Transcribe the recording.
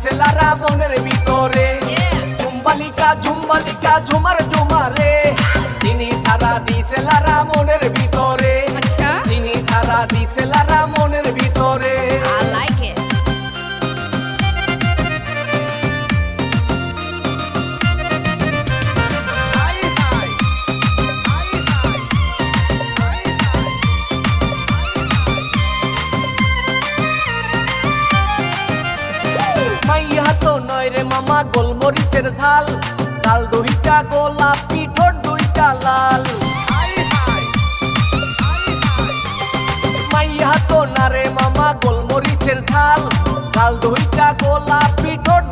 দিছেলারা মনের ভিতরে ঝুম্বালিকা ঝুম্বালিকা ঝুমার ঝুমারে চিনি সারা দিছেলারা মনের ভিতরে চিনি সারা দিছেলারা মনের ভিতরে I like it. মাইয়া তো নয় রে মামা গোলমরিচের ঝাল গাল দুইটা গোলাপি ঠোঁট দুইটা লাল মাইয়া তো না রে মামা গোলমরিচের ঝাল গাল দুইটা গোলাপি ঠোঁট